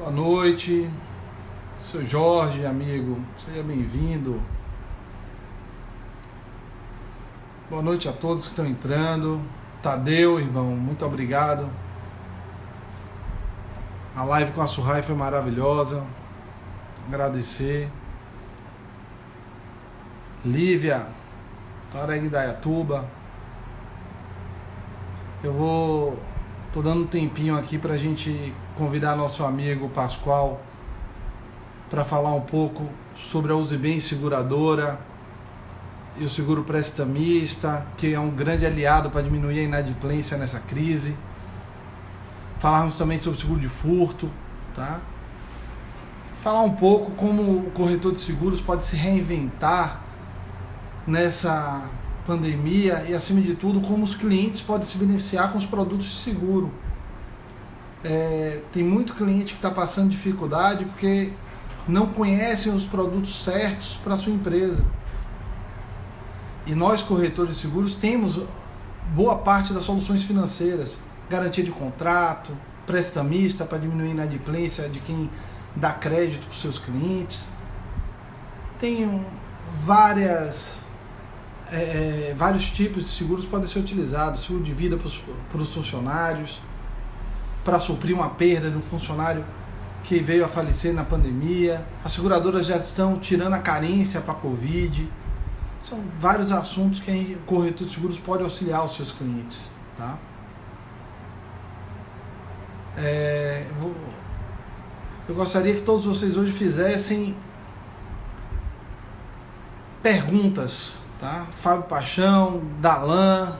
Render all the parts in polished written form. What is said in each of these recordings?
Boa noite, seu Jorge, amigo, seja bem-vindo. Boa noite a todos que estão entrando. Tadeu, irmão, muito obrigado. A live com a Surrai foi maravilhosa. Agradecer. Lívia, Tareg Dayatuba. Tô dando um tempinho aqui pra gente convidar nosso amigo Pascoal para falar um pouco sobre a Usibem Seguradora e o seguro prestamista, que é um grande aliado para diminuir a inadimplência nessa crise. Falarmos também sobre o seguro de furto, tá? Falar um pouco como o corretor de seguros pode se reinventar nessa pandemia e, acima de tudo, como os clientes podem se beneficiar com os produtos de seguro. Tem muito cliente que está passando dificuldade porque não conhecem os produtos certos para a sua empresa. E nós, corretores de seguros, temos boa parte das soluções financeiras, garantia de contrato, prestamista para diminuir a inadimplência de quem dá crédito para os seus clientes. Tem vários tipos de seguros que podem ser utilizados. Seguro de vida para os funcionários, para suprir uma perda de um funcionário que veio a falecer na pandemia. As seguradoras já estão tirando a carência para a Covid. São vários assuntos que o corretor de seguros pode auxiliar os seus clientes, tá? Eu gostaria que todos vocês hoje fizessem perguntas, tá? Fábio Paixão, Dalan,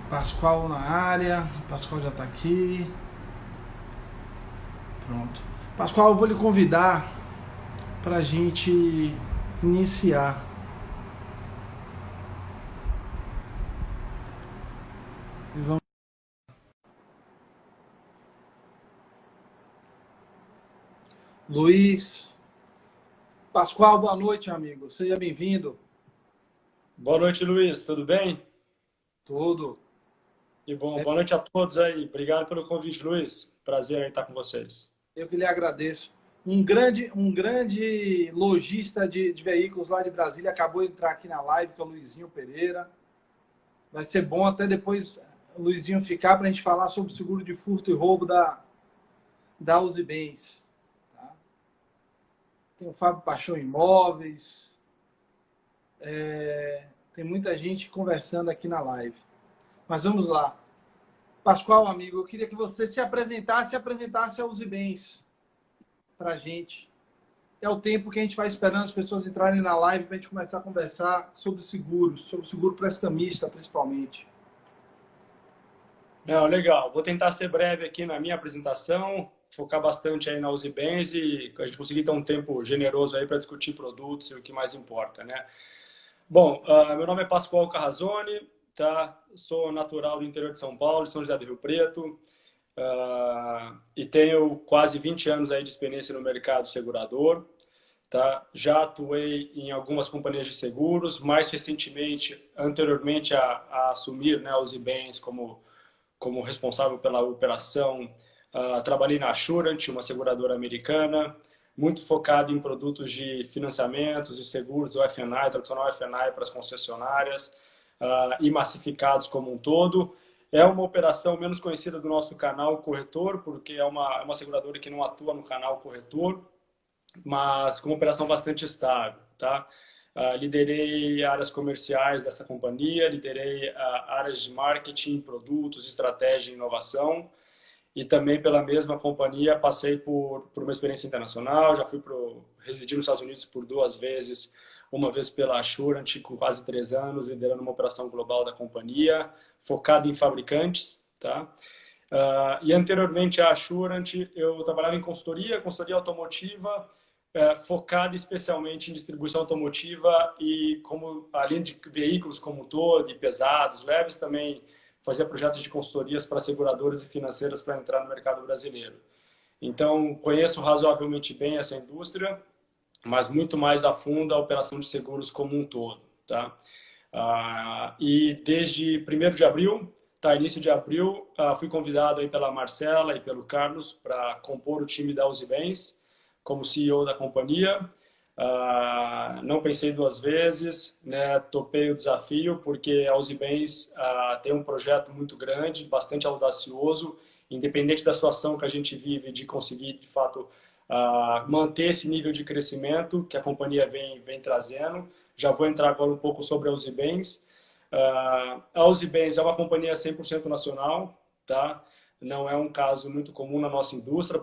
Pascoal na área. Pascoal já está aqui. Pronto. Pascoal, eu vou lhe convidar para a gente iniciar. E vamos... Luiz. Pascoal, boa noite, amigo. Seja bem-vindo. Boa noite, Luiz. Tudo bem? Tudo. Que bom. Boa noite a todos aí. Obrigado pelo convite, Luiz. Prazer em estar com vocês. Eu que lhe agradeço. Um grande lojista de veículos lá de Brasília acabou de entrar aqui na live, que é o Luizinho Pereira. Vai ser bom até depois o Luizinho ficar para a gente falar sobre o seguro de furto e roubo da Usibens. Tá? Tem o Fábio Paixão Imóveis. Tem muita gente conversando aqui na live. Mas vamos lá. Pascoal, amigo, eu queria que você se apresentasse a Usibens para a gente. É o tempo que a gente vai esperando as pessoas entrarem na live para a gente começar a conversar sobre seguros, sobre seguro prestamista, principalmente. Não, legal. Vou tentar ser breve aqui na minha apresentação, focar bastante aí na Usibens e a gente conseguir ter um tempo generoso aí para discutir produtos e o que mais importa, né? Bom, meu nome é Pascoal Carrazone, tá? Sou natural do interior de São Paulo, de São José do Rio Preto, e tenho quase 20 anos aí de experiência no mercado segurador, tá? Já atuei em algumas companhias de seguros, mais recentemente, anteriormente a assumir, né, os Ibens como responsável pela operação, trabalhei na Assurant, uma seguradora americana, muito focado em produtos de financiamentos e seguros, o F&I, tradicional F&I para as concessionárias, e massificados como um todo. É uma operação menos conhecida do nosso canal corretor, porque é uma seguradora que não atua no canal corretor, mas com uma operação bastante estável, tá? Liderei áreas comerciais dessa companhia, liderei áreas de marketing, produtos, estratégia e inovação, e também pela mesma companhia passei por uma experiência internacional, já residi nos Estados Unidos por 2 vezes, uma vez pela Assurant, com quase 3 anos, liderando uma operação global da companhia, focada em fabricantes, tá? E anteriormente à Assurant, eu trabalhava em consultoria automotiva, focada especialmente em distribuição automotiva e além de veículos como um todo, e pesados, leves, também fazia projetos de consultorias para seguradoras e financeiras para entrar no mercado brasileiro. Então, conheço razoavelmente bem essa indústria, mas muito mais a fundo a operação de seguros como um todo, tá? E desde 1º de abril, tá, início de abril, fui convidado aí pela Marcela e pelo Carlos para compor o time da Uzi Bens como CEO da companhia. Não pensei duas vezes, né? Topei o desafio porque a Uzi Bens tem um projeto muito grande, bastante audacioso, independente da situação que a gente vive, de conseguir, de fato, manter esse nível de crescimento que a companhia vem trazendo. Já vou entrar agora um pouco sobre a Uzi Bens. A Uzi Bens é uma companhia 100% nacional, tá? Não é um caso muito comum na nossa indústria.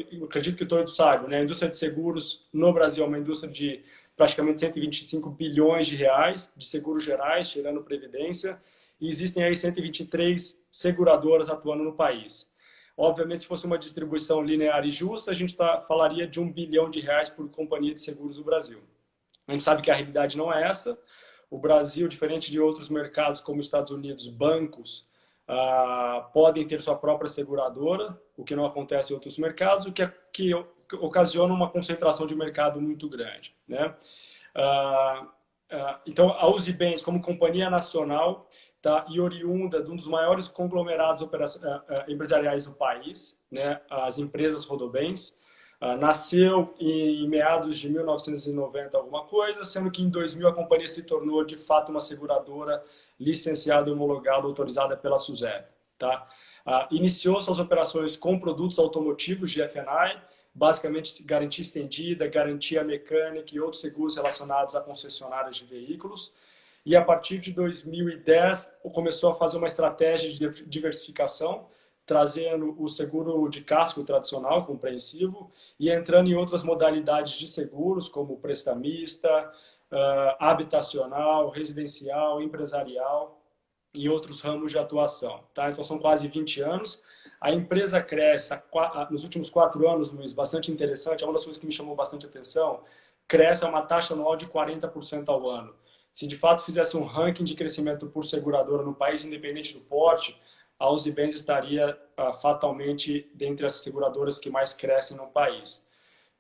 Eu acredito que todos sabem, né? A indústria de seguros no Brasil é uma indústria de praticamente 125 bilhões de reais de seguros gerais, tirando previdência, e existem aí 123 seguradoras atuando no país. Obviamente, se fosse uma distribuição linear e justa, a gente falaria de R$ 1 bilhão por companhia de seguros no Brasil. A gente sabe que a realidade não é essa. O Brasil, diferente de outros mercados como os Estados Unidos, bancos podem ter sua própria seguradora, o que não acontece em outros mercados, o que ocasiona uma concentração de mercado muito grande, né? Então, a Uzi Bens, como companhia nacional, tá, e oriunda de um dos maiores conglomerados empresariais do país, né, as empresas Rodobens, nasceu em meados de 1990 alguma coisa, sendo que em 2000 a companhia se tornou de fato uma seguradora licenciada, homologada, autorizada pela SUSEP. Tá? Iniciou suas operações com produtos automotivos de F&I, basicamente garantia estendida, garantia mecânica e outros seguros relacionados a concessionárias de veículos. E a partir de 2010 começou a fazer uma estratégia de diversificação, trazendo o seguro de casco tradicional, compreensivo, e entrando em outras modalidades de seguros, como prestamista, habitacional, residencial, empresarial e outros ramos de atuação. Tá? Então, são quase 20 anos. A empresa cresce, nos últimos 4 anos, Luiz, bastante interessante, é uma das coisas que me chamou bastante atenção, cresce a uma taxa anual de 40% ao ano. Se de fato fizesse um ranking de crescimento por seguradora no país, independente do porte, a Uzi Bens estaria fatalmente dentre as seguradoras que mais crescem no país.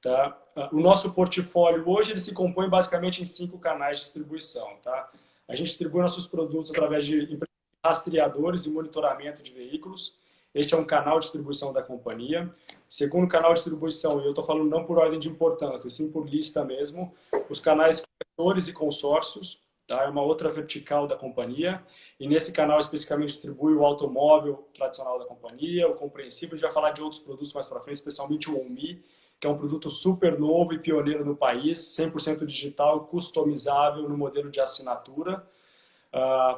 Tá? O nosso portfólio hoje ele se compõe basicamente em 5 canais de distribuição. Tá? A gente distribui nossos produtos através de rastreadores e monitoramento de veículos. Este é um canal de distribuição da companhia. Segundo canal de distribuição, e eu estou falando não por ordem de importância, sim por lista mesmo, os canais corretores e consórcios. Tá? É uma outra vertical da companhia. E nesse canal especificamente distribui o automóvel tradicional da companhia, o compreensível. A gente vai falar de outros produtos mais para frente, especialmente o OMI, que é um produto super novo e pioneiro no país, 100% digital, customizável no modelo de assinatura.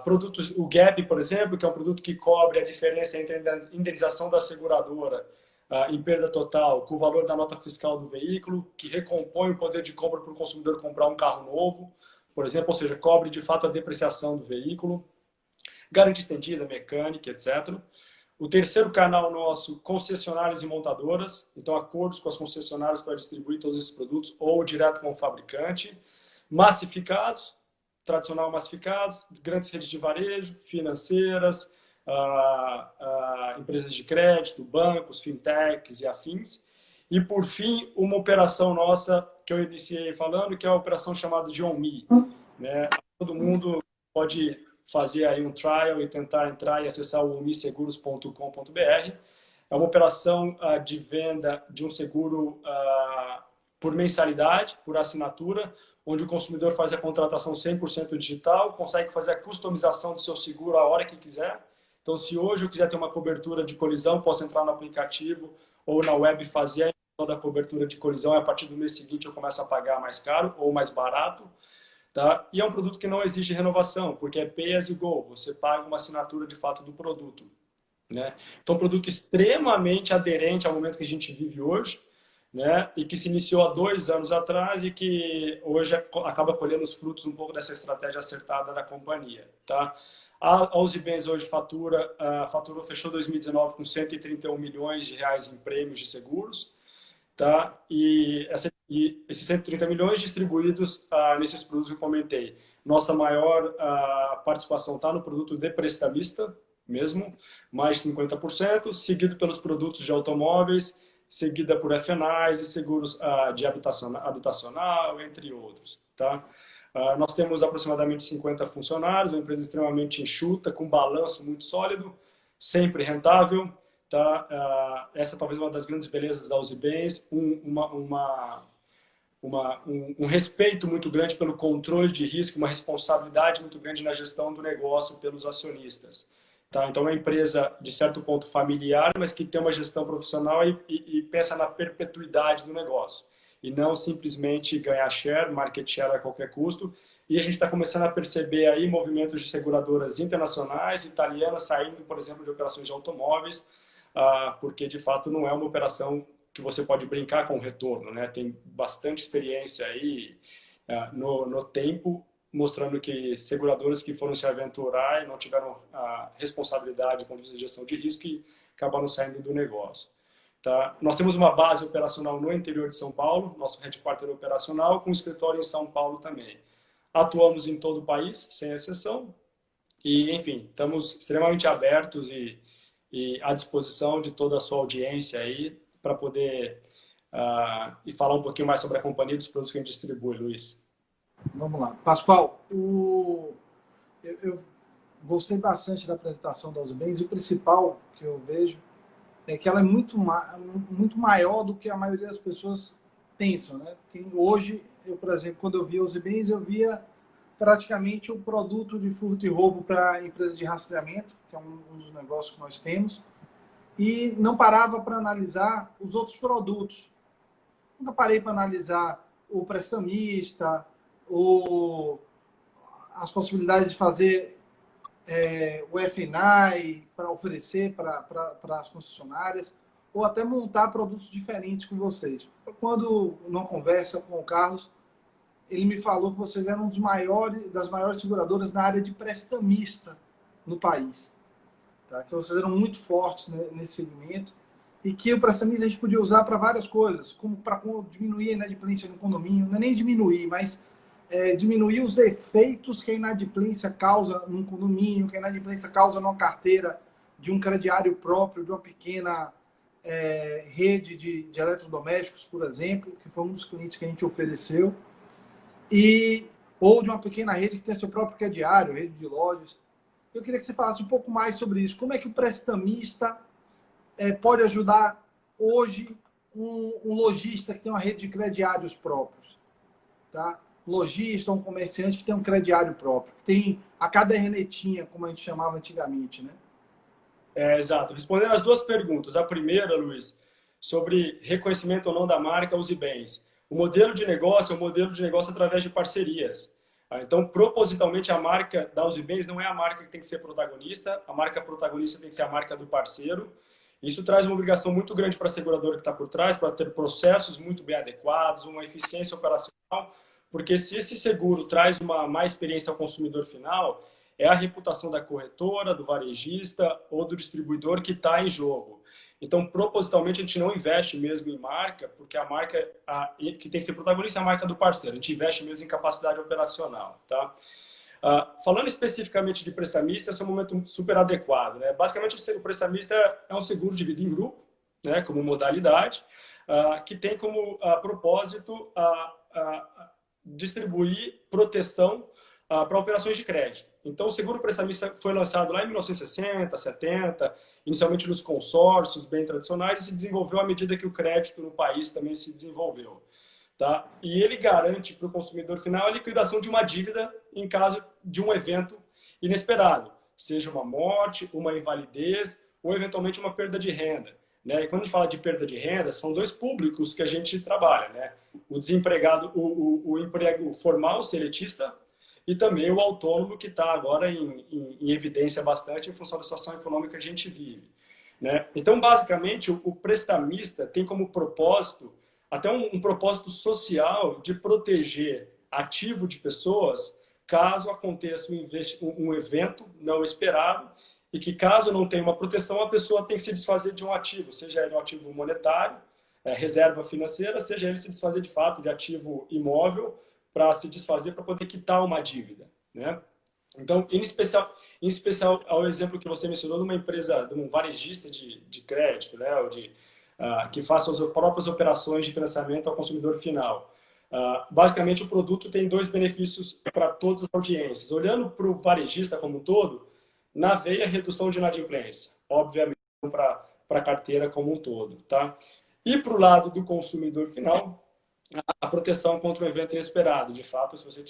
Produtos, o Gap, por exemplo, que é um produto que cobre a diferença entre a indenização da seguradora em perda total com o valor da nota fiscal do veículo, que recompõe o poder de compra para o consumidor comprar um carro novo, por exemplo, ou seja, cobre de fato a depreciação do veículo, garantia estendida, mecânica, etc. O terceiro canal nosso, concessionárias e montadoras, então acordos com as concessionárias para distribuir todos esses produtos ou direto com o fabricante. Massificados, tradicional massificados, grandes redes de varejo, financeiras, empresas de crédito, bancos, fintechs e afins. E, por fim, uma operação nossa que eu iniciei falando, que é a operação chamada de OMI. Né? Todo mundo pode fazer aí um trial e tentar entrar e acessar o omiseguros.com.br. É uma operação de venda de um seguro por mensalidade, por assinatura, onde o consumidor faz a contratação 100% digital, consegue fazer a customização do seu seguro a hora que quiser. Então, se hoje eu quiser ter uma cobertura de colisão, posso entrar no aplicativo ou na web fazer a emissão da cobertura de colisão e a partir do mês seguinte eu começo a pagar mais caro ou mais barato. Tá? E é um produto que não exige renovação, porque é pay as you go, você paga uma assinatura de fato do produto. Né? Então, um produto extremamente aderente ao momento que a gente vive hoje, né? E que se iniciou há 2 anos atrás e que hoje acaba colhendo os frutos um pouco dessa estratégia acertada da companhia. Tá? A Uzi Bens hoje faturou, fechou 2019 com 131 milhões de reais em prêmios de seguros. Tá? E esses 130 milhões distribuídos nesses produtos que eu comentei. Nossa maior participação está no produto de prestamista, mesmo, mais de 50%, seguido pelos produtos de automóveis, seguida por F&Is e seguros de habitacional, entre outros. Tá? Nós temos aproximadamente 50 funcionários, uma empresa extremamente enxuta, com balanço muito sólido, sempre rentável. Tá? Essa talvez uma das grandes belezas da Uzi Bens, um respeito muito grande pelo controle de risco, uma responsabilidade muito grande na gestão do negócio pelos acionistas. Tá? Então, é uma empresa, de certo ponto, familiar, mas que tem uma gestão profissional e pensa na perpetuidade do negócio. E não simplesmente ganhar share, market share a qualquer custo. E a gente está começando a perceber aí movimentos de seguradoras internacionais, italianas, saindo, por exemplo, de operações de automóveis, porque, de fato, não é uma operação que você pode brincar com o retorno, né? Tem bastante experiência aí no tempo, mostrando que seguradoras que foram se aventurar e não tiveram a responsabilidade com a gestão de risco e acabaram saindo do negócio. Tá? Nós temos uma base operacional no interior de São Paulo, nosso headquarter operacional, com escritório em São Paulo também. Atuamos em todo o país, sem exceção, e, enfim, estamos extremamente abertos e à disposição de toda a sua audiência aí para poder e falar um pouquinho mais sobre a companhia e dos produtos que a gente distribui, Luiz. Vamos lá. Pascoal, eu gostei bastante da apresentação da Uzi Bens e o principal que eu vejo é que ela é muito maior do que a maioria das pessoas pensam, né? Porque hoje, por exemplo, quando eu via a Uzi Bens, eu via praticamente um produto de furto e roubo para empresas de rastreamento, que é um dos negócios que nós temos, e não parava para analisar os outros produtos. Nunca parei para analisar o prestamista, as possibilidades de fazer o F&I para oferecer para as concessionárias, ou até montar produtos diferentes com vocês. Quando, numa conversa com o Carlos, ele me falou que vocês eram das maiores seguradoras na área de prestamista no país. Tá? Que vocês eram muito fortes nesse segmento e que o prestamista a gente podia usar para várias coisas, como para diminuir a inadimplência no condomínio, não é nem diminuir, mas diminuir os efeitos que a inadimplência causa num condomínio, que a inadimplência causa numa carteira de um crediário próprio, de uma pequena rede de eletrodomésticos, por exemplo, que foi um dos clientes que a gente ofereceu, ou de uma pequena rede que tem seu próprio crediário, rede de lojas. Eu queria que você falasse um pouco mais sobre isso. Como é que o prestamista pode ajudar hoje um lojista que tem uma rede de crediários próprios? Tá? Lojista, um comerciante que tem um crediário próprio, que tem a cadernetinha, como a gente chamava antigamente, né? Exato. Respondendo as duas perguntas. A primeira, Luiz, sobre reconhecimento ou não da marca Uzi Bens. O modelo de negócio é um modelo de negócio através de parcerias. Então, propositalmente, a marca da Uzi Bens não é a marca que tem que ser protagonista, a marca protagonista tem que ser a marca do parceiro. Isso traz uma obrigação muito grande para a seguradora que está por trás, para ter processos muito bem adequados, uma eficiência operacional, porque se esse seguro traz uma má experiência ao consumidor final, é a reputação da corretora, do varejista ou do distribuidor que está em jogo. Então, propositalmente, a gente não investe mesmo em marca, porque a marca que tem que ser protagonista é a marca do parceiro. A gente investe mesmo em capacidade operacional. Tá? Falando especificamente de prestamista, esse é um momento super adequado. Né? Basicamente, o prestamista é um seguro de vida em grupo, né, como modalidade, que tem como propósito distribuir proteção para operações de crédito. Então, o seguro prestamista foi lançado lá em 1960, 70, inicialmente nos consórcios bem tradicionais, e se desenvolveu à medida que o crédito no país também se desenvolveu. Tá? E ele garante para o consumidor final a liquidação de uma dívida em caso de um evento inesperado, seja uma morte, uma invalidez ou, eventualmente, uma perda de renda. Né? E quando a gente fala de perda de renda, são dois públicos que a gente trabalha. Né? O desempregado, o emprego formal, seletista, e também o autônomo, que está agora em evidência bastante em função da situação econômica que a gente vive. Né? Então, basicamente, o prestamista tem como propósito, até um propósito social, de proteger ativo de pessoas caso aconteça um evento não esperado e que, caso não tenha uma proteção, a pessoa tem que se desfazer de um ativo, seja ele um ativo monetário, reserva financeira, seja ele se desfazer de fato de ativo imóvel, para se desfazer, para poder quitar uma dívida. Né? Então, em especial ao exemplo que você mencionou de uma empresa, de um varejista de crédito, né? Ou que faça as próprias operações de financiamento ao consumidor final. Basicamente, o produto tem dois benefícios para todas as audiências. Olhando para o varejista como um todo, na veia, redução de inadimplência, obviamente, para a carteira como um todo. Tá? E para o lado do consumidor final, a proteção contra um evento inesperado. De fato, se você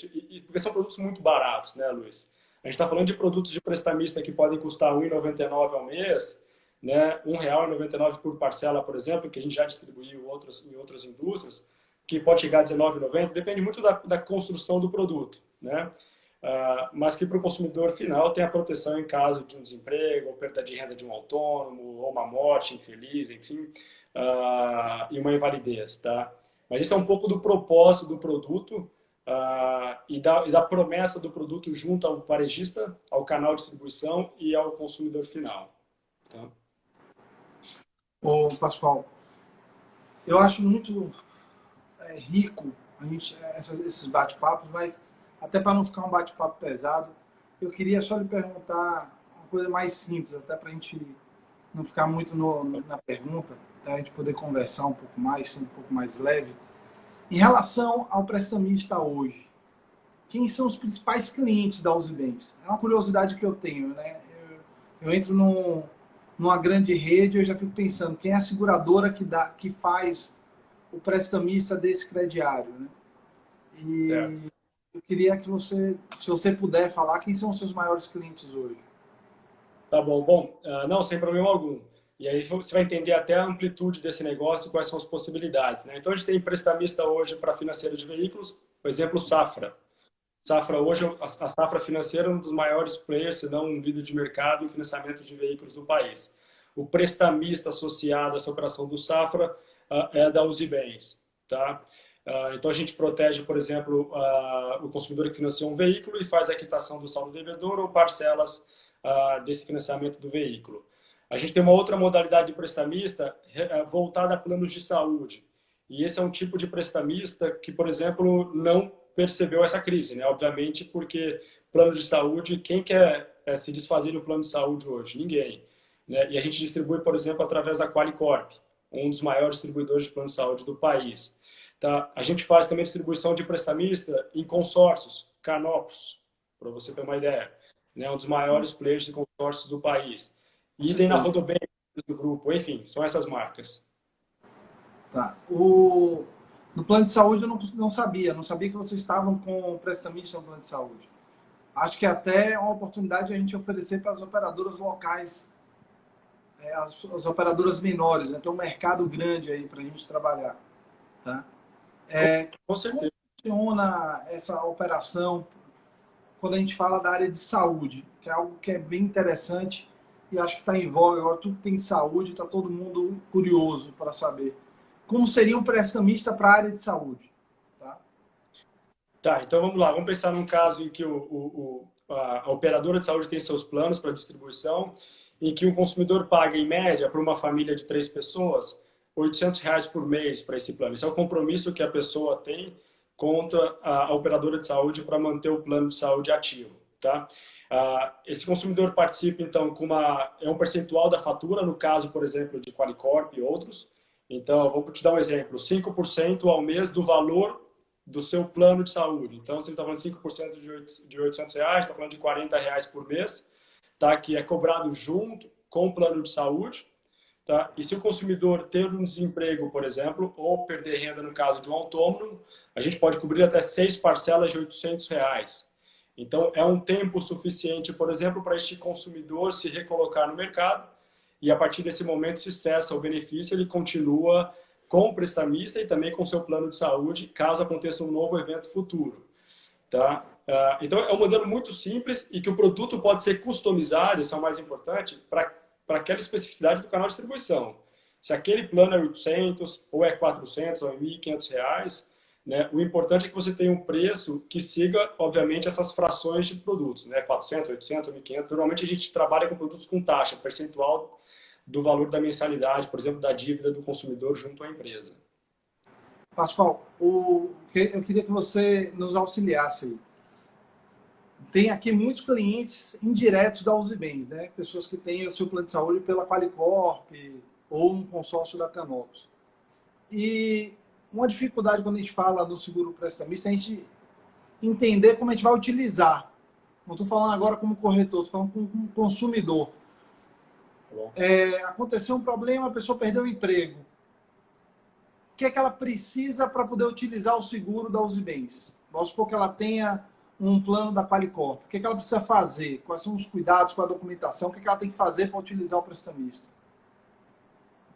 porque são produtos muito baratos, né, Luiz? A gente está falando de produtos de prestamista que podem custar R$ 1,99 ao mês, né? R$ 1,99 por parcela, por exemplo, que a gente já distribuiu em outras indústrias, que pode chegar a R$ 19,90, depende muito da construção do produto, né? Mas que para o consumidor final tem a proteção em caso de um desemprego, ou perda de renda de um autônomo, ou uma morte infeliz, enfim, e uma invalidez, tá? Mas isso é um pouco do propósito do produto e da promessa do produto junto ao varejista, ao canal de distribuição e ao consumidor final. Tá? Ô, Pascoal, eu acho muito rico esses bate-papos, mas até para não ficar um bate-papo pesado, eu queria só lhe perguntar uma coisa mais simples, até para a gente não ficar muito na pergunta, para a gente poder conversar um pouco mais, ser um pouco mais leve. Em relação ao prestamista hoje, quem são os principais clientes da Uzi Bens? É uma curiosidade que eu tenho, né? Eu entro numa grande rede, eu já fico pensando, quem é a seguradora que faz o prestamista desse crediário, né? E eu queria que você, se você puder falar, quem são os seus maiores clientes hoje? Tá bom. Bom, não, sem problema algum. E aí você vai entender até a amplitude desse negócio e quais são as possibilidades, né? Então, a gente tem prestamista hoje para financeiro de veículos, por exemplo, Safra. Safra hoje, a Safra Financeira é um dos maiores players, se não um líder de mercado em financiamento de veículos do país. O prestamista associado a essa operação do Safra é da Uzi Bens, tá? Então a gente protege, por exemplo, o consumidor que financia um veículo e faz a quitação do saldo devedor ou parcelas desse financiamento do veículo. A gente tem uma outra modalidade de prestamista voltada a planos de saúde. E esse é um tipo de prestamista que, por exemplo, não percebeu essa crise, né? Obviamente, porque plano de saúde, quem quer se desfazer do plano de saúde hoje? Ninguém. Né? E a gente distribui, por exemplo, através da Qualicorp, um dos maiores distribuidores de plano de saúde do país. Tá? A gente faz também distribuição de prestamista em consórcios, Canopus, para você ter uma ideia. Né? Um dos maiores players de consórcios do país. Idem na Rodobank do grupo, enfim, são essas marcas. Tá. No plano de saúde eu não sabia que vocês estavam com prestamista no plano de saúde. Acho que até é uma oportunidade de a gente oferecer para as operadoras locais, as operadoras menores, né? Tem um mercado grande aí para a gente trabalhar. Tá? Com certeza. Como funciona essa operação quando a gente fala da área de saúde, que é algo que é bem interessante e acho que está em voga agora, tudo tem saúde, está todo mundo curioso para saber. Como seria um prestamista para a área de saúde? Tá, então vamos lá. Vamos pensar num caso em que a operadora de saúde tem seus planos para distribuição, em que o consumidor paga, em média, para uma família de 3 pessoas, R$ 800 por mês para esse plano. Esse é o compromisso que a pessoa tem contra a operadora de saúde para manter o plano de saúde ativo. Tá? Esse consumidor participa, então, é um percentual da fatura, no caso, por exemplo, de Qualicorp e outros. Então, vou te dar um exemplo, 5% ao mês do valor do seu plano de saúde. Então, você está falando de 5% de R$ 800, está falando de R$ 40 por mês, tá? Que é cobrado junto com o plano de saúde. Tá? E se o consumidor ter um desemprego, por exemplo, ou perder renda no caso de um autônomo, a gente pode cobrir até 6 parcelas de R$ 800. Então, é um tempo suficiente, por exemplo, para este consumidor se recolocar no mercado e, a partir desse momento, se cessa o benefício, ele continua com o prestamista e também com o seu plano de saúde, caso aconteça um novo evento futuro. Tá? Então, é um modelo muito simples e que o produto pode ser customizado, isso é o mais importante, para aquela especificidade do canal de distribuição. Se aquele plano é 800, ou é 400, ou é R$ 1.500, né? O importante é que você tenha um preço que siga, obviamente, essas frações de produtos, né? 400, 800, 1.500. Normalmente a gente trabalha com produtos com taxa, percentual do valor da mensalidade, por exemplo, da dívida do consumidor junto à empresa. Pascoal, eu queria que você nos auxiliasse aí. Tem aqui muitos clientes indiretos da Uzi Bens, né? Pessoas que têm o seu plano de saúde pela Qualicorp ou um consórcio da Canopus. E uma dificuldade quando a gente fala do seguro prestamista é a gente entender como a gente vai utilizar. Não estou falando agora como corretor, estou falando como consumidor. Aconteceu um problema, a pessoa perdeu o emprego. O que é que ela precisa para poder utilizar o seguro da Uzi Bens? Vamos supor que ela tenha um plano da Qualicorp. O que é que ela precisa fazer? Quais são os cuidados com a documentação? O que é que ela tem que fazer para utilizar o prestamista?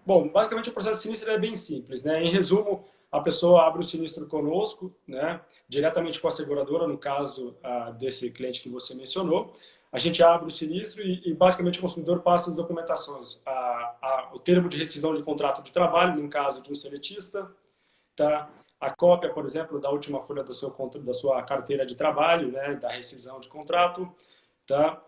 Bom, basicamente o processo de sinistro é bem simples, né? Em resumo, a pessoa abre o sinistro conosco, né? Diretamente com a seguradora, no caso desse cliente que você mencionou. A gente abre o sinistro e basicamente o consumidor passa as documentações. O termo de rescisão de contrato de trabalho, no caso de um seletista, tá? A cópia, por exemplo, da última folha da sua carteira de trabalho, né? Da rescisão de contrato, tá?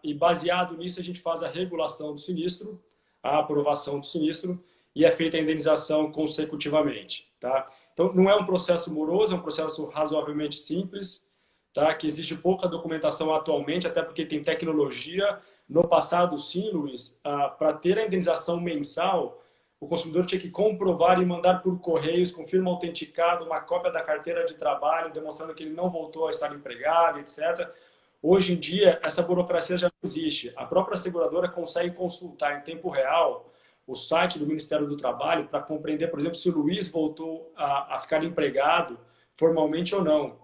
E baseado nisso a gente faz a regulação do sinistro, a aprovação do sinistro e é feita a indenização consecutivamente, tá? Então não é um processo moroso, é um processo razoavelmente simples, tá? Que exige pouca documentação atualmente, até porque tem tecnologia. No passado, sim, Luiz, para ter a indenização mensal, o consumidor tinha que comprovar e mandar por correios, com firma autenticada, uma cópia da carteira de trabalho, demonstrando que ele não voltou a estar empregado, etc. Hoje em dia, essa burocracia já não existe. A própria seguradora consegue consultar em tempo real o site do Ministério do Trabalho para compreender, por exemplo, se o Luiz voltou a ficar empregado formalmente ou não,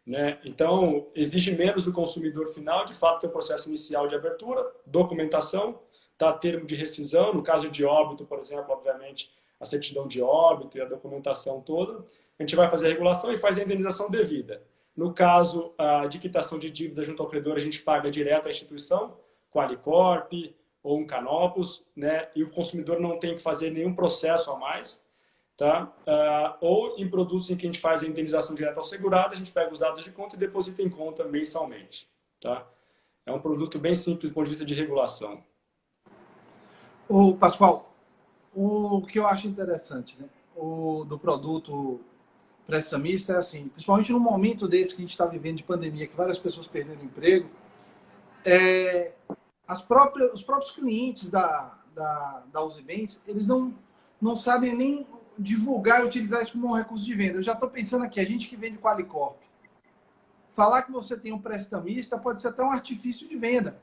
né? Então, exige menos do consumidor final, de fato, tem o processo inicial de abertura, documentação, tá, termo de rescisão, no caso de óbito, por exemplo, obviamente, a certidão de óbito e a documentação toda. A gente vai fazer a regulação e faz a indenização devida. No caso de quitação de dívida junto ao credor, a gente paga direto à instituição, Qualicorp ou um Canopus, né? E o consumidor não tem que fazer nenhum processo a mais, tá? Ou em produtos em que a gente faz a indenização direta ao segurado, a gente pega os dados de conta e deposita em conta mensalmente, tá? É um produto bem simples do ponto de vista de regulação. O Pascoal, o que eu acho interessante, né? Do produto prestamista é assim, principalmente no momento desse que a gente está vivendo de pandemia, que várias pessoas perderam o emprego, os próprios clientes da Uzi Bens, eles não sabem nem divulgar e utilizar isso como um recurso de venda. Eu já estou pensando aqui, a gente que vende Qualicorp, falar que você tem um prestamista pode ser até um artifício de venda.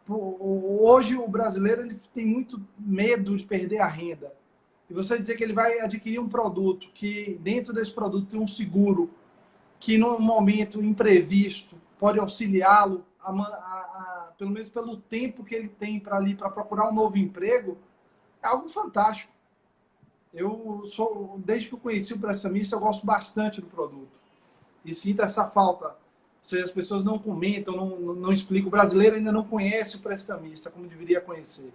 Hoje o brasileiro ele tem muito medo de perder a renda. E você dizer que ele vai adquirir um produto, que dentro desse produto tem um seguro, que num momento imprevisto pode auxiliá-lo, pelo menos pelo tempo que ele tem para procurar um novo emprego, é algo fantástico. Desde que eu conheci o prestamista, eu gosto bastante do produto. E sinto essa falta. Ou seja, as pessoas não comentam, não explicam. O brasileiro ainda não conhece o prestamista como deveria conhecer.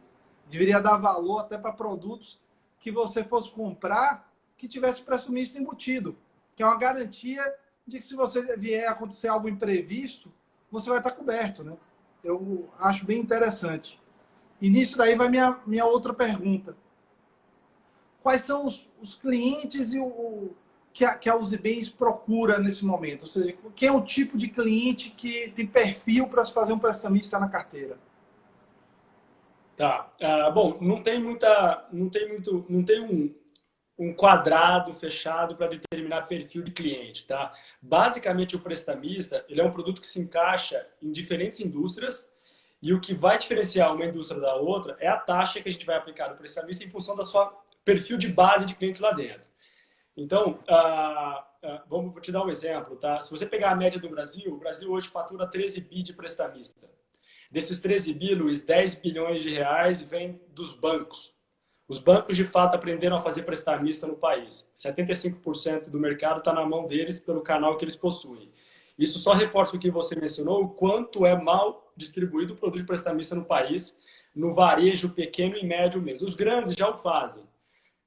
Deveria dar valor até para produtos que você fosse comprar que tivesse o prestamista embutido, que é uma garantia de que se você vier a acontecer algo imprevisto, você vai estar coberto, né? Eu acho bem interessante. E nisso daí vai minha outra pergunta. Quais são os clientes que a Uzi Bens procura nesse momento? Ou seja, quem é o tipo de cliente que tem perfil para se fazer um prestamista na carteira? Tá. Bom, não tem um quadrado fechado para determinar perfil de cliente, tá? Basicamente, o prestamista, ele é um produto que se encaixa em diferentes indústrias e o que vai diferenciar uma indústria da outra é a taxa que a gente vai aplicar no prestamista em função da sua perfil de base de clientes lá dentro. Então, vou te dar um exemplo, tá? Se você pegar a média do Brasil, o Brasil hoje fatura 13 bi de prestamista. Desses 13 bi, Luiz, 10 bilhões de reais vem dos bancos. Os bancos, de fato, aprenderam a fazer prestamista no país. 75% do mercado está na mão deles pelo canal que eles possuem. Isso só reforça o que você mencionou, o quanto é mal distribuído o produto de prestamista no país, no varejo pequeno e médio mesmo. Os grandes já o fazem,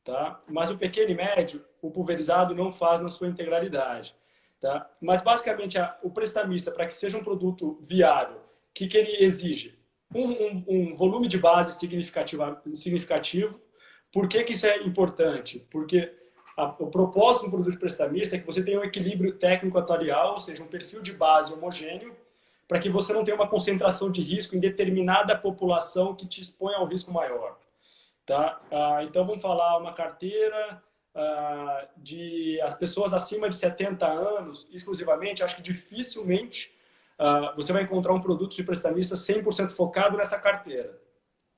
tá? Mas o pequeno e médio, o pulverizado não faz na sua integralidade, tá? Mas, basicamente, o prestamista, para que seja um produto viável, o que ele exige? Um volume de base significativo. Por que isso é importante? Porque o propósito do produto de prestamista é que você tenha um equilíbrio técnico-atuarial, ou seja, um perfil de base homogêneo, para que você não tenha uma concentração de risco em determinada população que te expõe a um risco maior. Tá? Então, vamos falar uma carteira de as pessoas acima de 70 anos, exclusivamente, acho que dificilmente você vai encontrar um produto de prestamista 100% focado nessa carteira.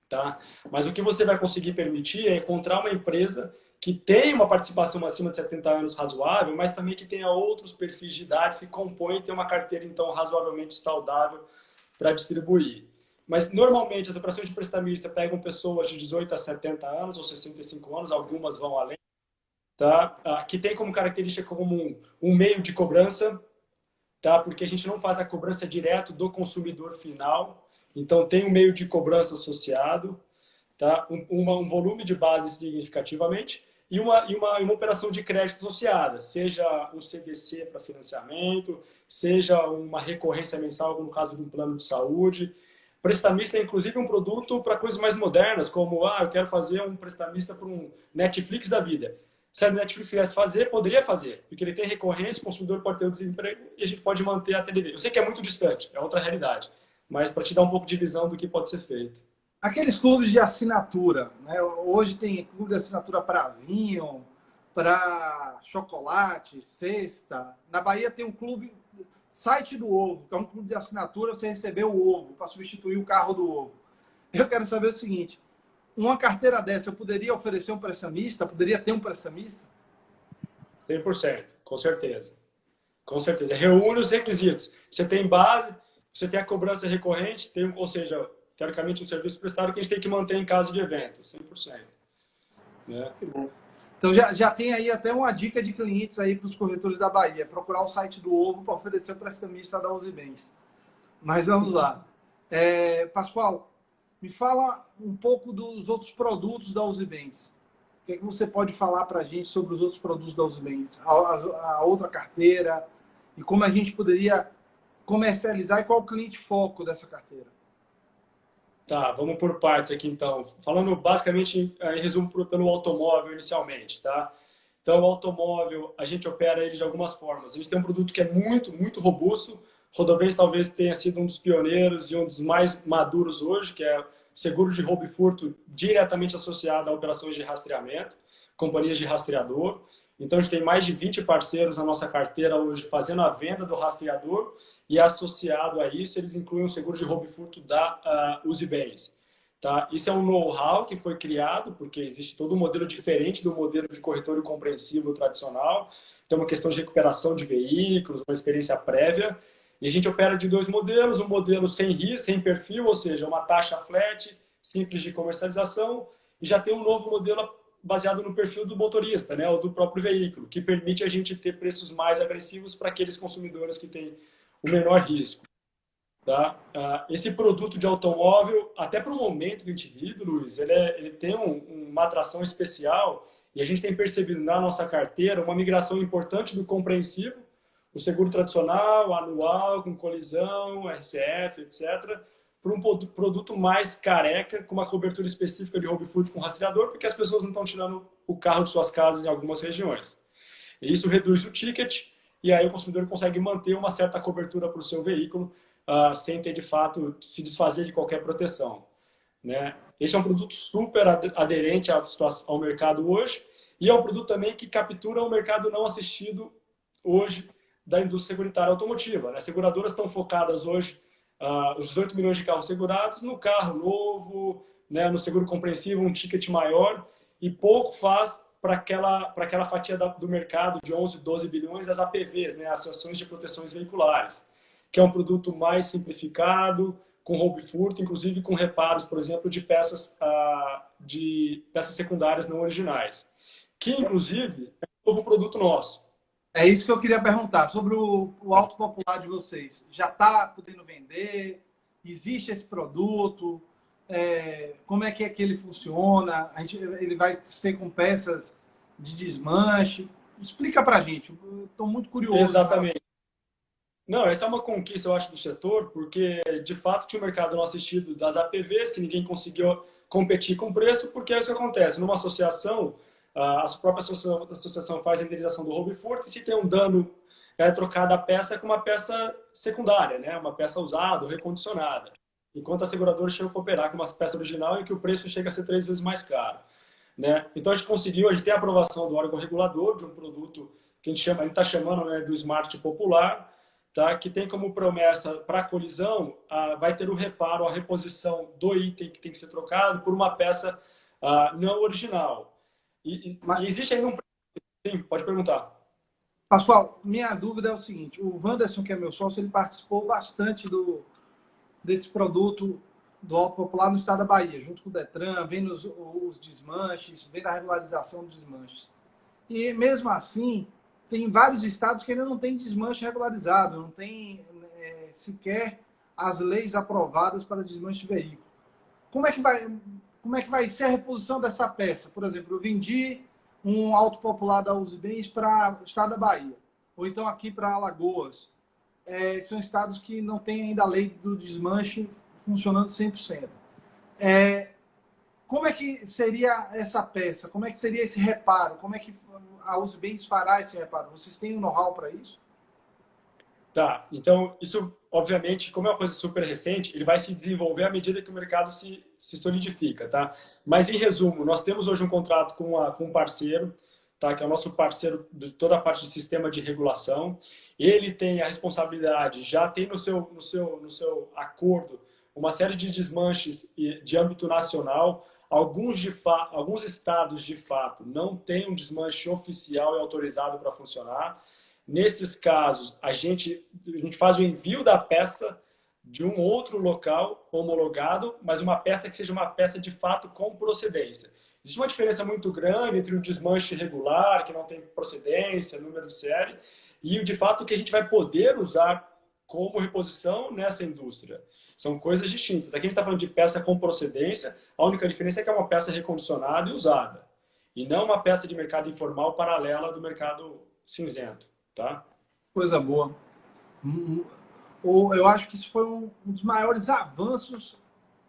Tá? Mas o que você vai conseguir permitir é encontrar uma empresa que tenha uma participação acima de 70 anos razoável, mas também que tenha outros perfis de idades que compõem e tenha uma carteira, então, razoavelmente saudável para distribuir. Mas, normalmente, as operações de prestamista pegam pessoas de 18 a 70 anos ou 65 anos, algumas vão além, tá? Que tem como característica como um meio de cobrança, tá? Porque a gente não faz a cobrança direto do consumidor final, então tem um meio de cobrança associado, tá? Um volume de base significativamente e uma operação de crédito associada, seja um CDC para financiamento, seja uma recorrência mensal, como no caso de um plano de saúde. Prestamista é inclusive um produto para coisas mais modernas, como eu quero fazer um prestamista para um Netflix da vida. Se a Netflix quisesse fazer, poderia fazer, porque ele tem recorrência, o consumidor pode ter um desemprego e a gente pode manter a TV. Eu sei que é muito distante, é outra realidade, mas para te dar um pouco de visão do que pode ser feito. Aqueles clubes de assinatura, né? Hoje tem clube de assinatura para vinho, para chocolate, cesta. Na Bahia tem um clube, Site do Ovo, que é um clube de assinatura, você recebeu o ovo para substituir o carro do ovo. Eu quero saber o seguinte, uma carteira dessa, eu poderia oferecer um prestamista? Poderia ter um prestamista? 100%, com certeza. Com certeza. Reúne os requisitos. Você tem base, você tem a cobrança recorrente, ou seja, teoricamente um serviço prestado que a gente tem que manter em caso de evento, 100%. Né? Que bom. Então já tem aí até uma dica de clientes aí para os corretores da Bahia, procurar o site do Ovo para oferecer o prestamista da Uzi Bens. Mas vamos lá. Pascoal, me fala um pouco dos outros produtos da Uzi Bens. O que é que você pode falar para a gente sobre os outros produtos da Uzi Bens? A outra carteira e como a gente poderia comercializar e qual o cliente foco dessa carteira? Tá, vamos por partes aqui então. Falando basicamente, em resumo, pelo automóvel inicialmente, tá? Então, o automóvel, a gente opera ele de algumas formas. A gente tem um produto que é muito, muito robusto. Rodobens talvez tenha sido um dos pioneiros e um dos mais maduros hoje, que é o seguro de roubo e furto diretamente associado a operações de rastreamento, companhias de rastreador. Então, a gente tem mais de 20 parceiros na nossa carteira hoje fazendo a venda do rastreador e associado a isso, eles incluem o seguro de roubo e furto da Uzi Bens. Tá? Isso é um know-how que foi criado, porque existe todo um modelo diferente do modelo de corretor compreensivo tradicional. Tem uma questão de recuperação de veículos, uma experiência prévia. E a gente opera de dois modelos, um modelo sem RI, sem perfil, ou seja, uma taxa flat, simples de comercialização, e já tem um novo modelo baseado no perfil do motorista, né, ou do próprio veículo, que permite a gente ter preços mais agressivos para aqueles consumidores que têm o menor risco. Tá? Esse produto de automóvel, até para o momento que a gente vive, Luiz, ele tem uma atração especial e a gente tem percebido na nossa carteira uma migração importante do compreensivo, o seguro tradicional, anual, com colisão, RCF, etc., para um produto mais careca, com uma cobertura específica de roubo e furto com rastreador, porque as pessoas não estão tirando o carro de suas casas em algumas regiões. E isso reduz o ticket e aí o consumidor consegue manter uma certa cobertura para o seu veículo sem ter, de fato, se desfazer de qualquer proteção. Né? Este é um produto super aderente ao mercado hoje e é um produto também que captura o mercado não assistido hoje da indústria seguritária automotiva. Né? As seguradoras estão focadas hoje, os 18 milhões de carros segurados, no carro novo, né? No seguro compreensivo, um ticket maior, e pouco faz para aquela fatia do mercado de 11, 12 bilhões, as APVs, né? Associações de Proteções Veiculares, que é um produto mais simplificado, com roubo e furto, inclusive com reparos, por exemplo, de peças secundárias não originais, que inclusive é um novo produto nosso. É isso que eu queria perguntar sobre o auto popular de vocês. Já está podendo vender? Existe esse produto? Como é que ele funciona? Ele vai ser com peças de desmanche? Explica para a gente. Estou muito curioso. Exatamente. Não, essa é uma conquista, eu acho, do setor, porque, de fato, tinha um mercado não assistido das APVs, que ninguém conseguiu competir com preço, porque é isso que acontece. Numa associação, a própria associação faz a indenização do roubo e furto, e se tem um dano, é trocada a peça com uma peça secundária, né? Uma peça usada ou recondicionada. Enquanto a seguradora chega a operar com uma peça original e que o preço chega a ser 3 vezes mais caro. né? Então a gente tem a aprovação do órgão regulador de um produto que a gente está chamando, né, do Smart Popular, tá? Que tem como promessa para a colisão, vai ter o reparo, a reposição do item que tem que ser trocado por uma peça não original. E existe ainda um... Sim, pode perguntar. Pascoal, minha dúvida é o seguinte, o Wanderson, que é meu sócio, ele participou bastante desse produto do Auto Popular no estado da Bahia, junto com o Detran, vendo os desmanches, vendo a regularização dos desmanches. E mesmo assim, tem vários estados que ainda não tem desmanche regularizado, não tem sequer as leis aprovadas para desmanche de veículo. Como é que vai ser a reposição dessa peça? Por exemplo, eu vendi um Auto Popular da Uzi Bens para o estado da Bahia, ou então aqui para Alagoas. São estados que não têm ainda a lei do desmanche funcionando 100%. Como é que seria essa peça? Como é que seria esse reparo? Como é que a Uzi Bens fará esse reparo? Vocês têm um know-how para isso? Tá, então isso, obviamente, como é uma coisa super recente, ele vai se desenvolver à medida que o mercado se solidifica, tá? Mas, em resumo, nós temos hoje um contrato com um parceiro, tá? Que é o nosso parceiro de toda a parte de sistema de regulação. Ele tem a responsabilidade, já tem no seu acordo uma série de desmanches de âmbito nacional. Alguns estados, de fato, não têm um desmanche oficial e autorizado para funcionar. Nesses casos, a gente faz o envio da peça de um outro local homologado, mas uma peça que seja uma peça de fato com procedência. Existe uma diferença muito grande entre o desmanche regular, que não tem procedência, número de série, e o de fato que a gente vai poder usar como reposição nessa indústria. São coisas distintas. Aqui a gente está falando de peça com procedência, a única diferença é que é uma peça recondicionada e usada, e não uma peça de mercado informal paralela do mercado cinzento. Tá? Coisa boa. Eu acho que isso foi um dos maiores avanços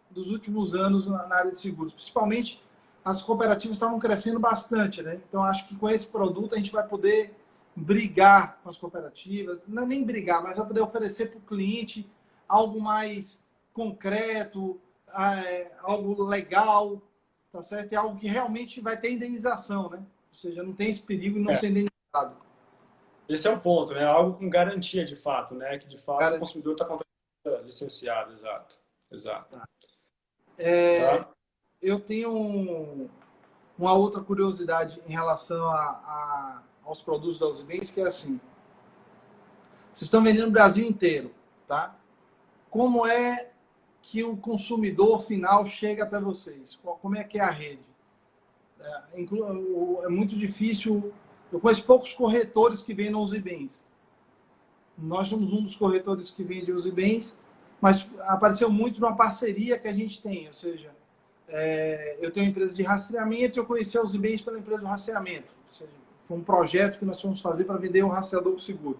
dos últimos anos na área de seguros. Principalmente as cooperativas estavam crescendo bastante, né? Então acho que com esse produto a gente vai poder brigar com as cooperativas, não é nem brigar, mas vai poder oferecer para o cliente algo mais concreto, algo legal, tá certo? É algo que realmente vai ter indenização, né? Ou seja, não tem esse perigo de não ser indenizado. Esse é um ponto, né? Algo com garantia de fato, né? Que de fato o consumidor está licenciado, exato. Tá? Eu tenho uma outra curiosidade em relação aos produtos da Uzi Bens, que é assim: vocês estão vendendo no Brasil inteiro, tá? Como é que o consumidor final chega até vocês? Como é que é a rede? É muito difícil. Eu conheço poucos corretores que vendem Uzi Bens. Nós somos um dos corretores que vende Uzi Bens, mas apareceu muito numa parceria que a gente tem. Ou seja, eu tenho uma empresa de rastreamento e eu conheci a Uzi Bens pela empresa de rastreamento. Ou seja, foi um projeto que nós fomos fazer para vender um rastreador com seguro.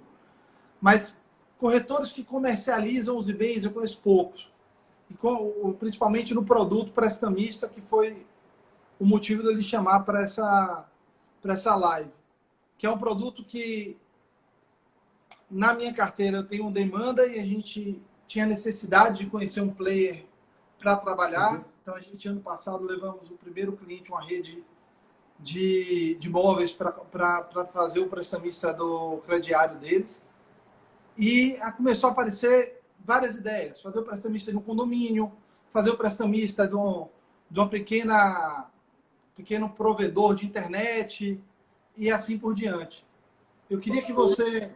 Mas corretores que comercializam Uzi Bens eu conheço poucos. E principalmente no produto prestamista, que foi o motivo dele chamar para essa live. Que é um produto que, na minha carteira, eu tenho demanda e a gente tinha necessidade de conhecer um player para trabalhar. Então, a gente, ano passado, levamos o primeiro cliente, uma rede de móveis para fazer o prestamista do crediário deles. E começou a aparecer várias ideias. Fazer o prestamista de um condomínio, fazer o prestamista de uma pequeno provedor de internet, e assim por diante. Eu queria que você